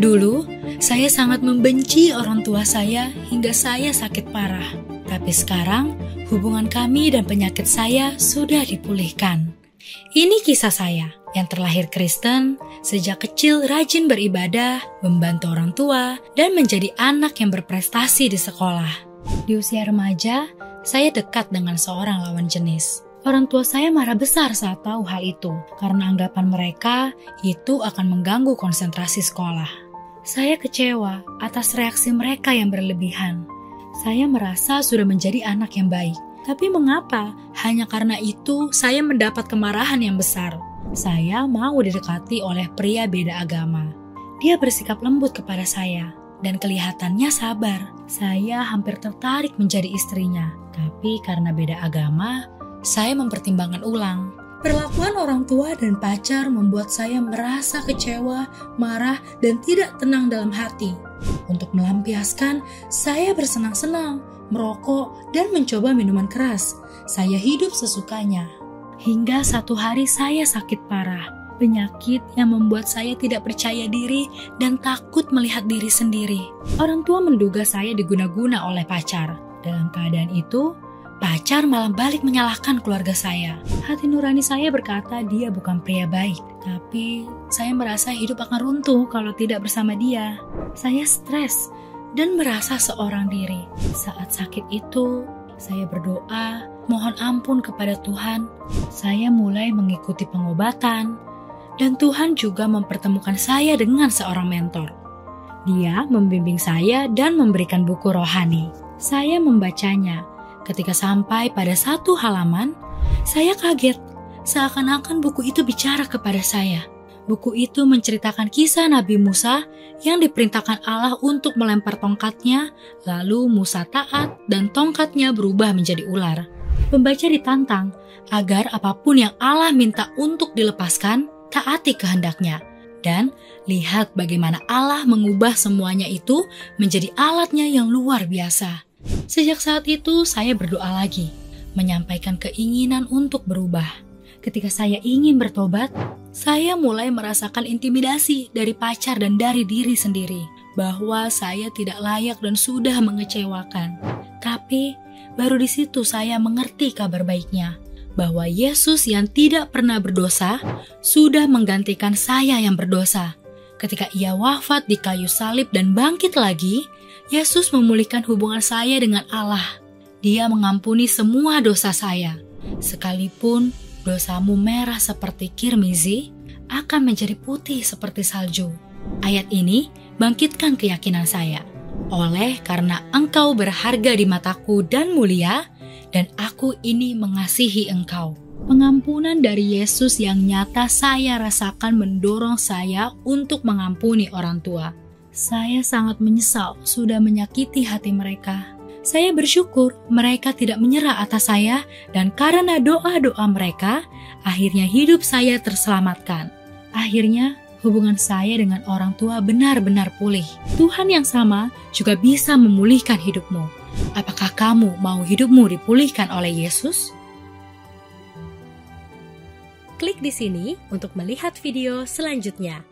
Dulu, saya sangat membenci orang tua saya hingga saya sakit parah. Tapi sekarang, hubungan kami dan penyakit saya sudah dipulihkan. Ini kisah saya yang terlahir Kristen, sejak kecil rajin beribadah, membantu orang tua, dan menjadi anak yang berprestasi di sekolah. Di usia remaja, saya dekat dengan seorang lawan jenis. Orang tua saya marah besar saat tahu hal itu, karena anggapan mereka itu akan mengganggu konsentrasi sekolah. Saya kecewa atas reaksi mereka yang berlebihan. Saya merasa sudah menjadi anak yang baik. Tapi mengapa? Hanya karena itu saya mendapat kemarahan yang besar. Saya mau didekati oleh pria beda agama. Dia bersikap lembut kepada saya dan kelihatannya sabar. Saya hampir tertarik menjadi istrinya. Tapi karena beda agama, saya mempertimbangkan ulang. Perlakuan orang tua dan pacar membuat saya merasa kecewa, marah, dan tidak tenang dalam hati. Untuk melampiaskan, saya bersenang-senang, merokok, dan mencoba minuman keras. Saya hidup sesukanya. Hingga satu hari saya sakit parah. Penyakit yang membuat saya tidak percaya diri dan takut melihat diri sendiri. Orang tua menduga saya diguna-guna oleh pacar. Dalam keadaan itu, pacar malah balik menyalahkan keluarga saya. Hati nurani saya berkata dia bukan pria baik. Tapi saya merasa hidup akan runtuh kalau tidak bersama dia. Saya stres dan merasa seorang diri. Saat sakit itu, saya berdoa, mohon ampun kepada Tuhan. Saya mulai mengikuti pengobatan. Dan Tuhan juga mempertemukan saya dengan seorang mentor. Dia membimbing saya dan memberikan buku rohani. Saya membacanya. Ketika sampai pada satu halaman, saya kaget. Seakan-akan buku itu bicara kepada saya. Buku itu menceritakan kisah Nabi Musa yang diperintahkan Allah untuk melempar tongkatnya, lalu Musa taat dan tongkatnya berubah menjadi ular. Pembaca ditantang agar apapun yang Allah minta untuk dilepaskan, taati kehendaknya. Dan lihat bagaimana Allah mengubah semuanya itu menjadi alatnya yang luar biasa. Sejak saat itu saya berdoa lagi, menyampaikan keinginan untuk berubah. Ketika saya ingin bertobat, saya mulai merasakan intimidasi dari pacar dan dari diri sendiri, bahwa saya tidak layak dan sudah mengecewakan. Tapi baru di situ saya mengerti kabar baiknya, bahwa Yesus yang tidak pernah berdosa sudah menggantikan saya yang berdosa. Ketika ia wafat di kayu salib dan bangkit lagi, Yesus memulihkan hubungan saya dengan Allah. Dia mengampuni semua dosa saya. Sekalipun dosamu merah seperti kirmizi, akan menjadi putih seperti salju. Ayat ini bangkitkan keyakinan saya. Oleh karena engkau berharga di mataku dan mulia, dan aku ini mengasihi engkau. Pengampunan dari Yesus yang nyata saya rasakan mendorong saya untuk mengampuni orang tua. Saya sangat menyesal sudah menyakiti hati mereka. Saya bersyukur mereka tidak menyerah atas saya, dan karena doa-doa mereka, akhirnya hidup saya terselamatkan. Akhirnya hubungan saya dengan orang tua benar-benar pulih. Tuhan yang sama juga bisa memulihkan hidupmu. Apakah kamu mau hidupmu dipulihkan oleh Yesus? Klik di sini untuk melihat video selanjutnya.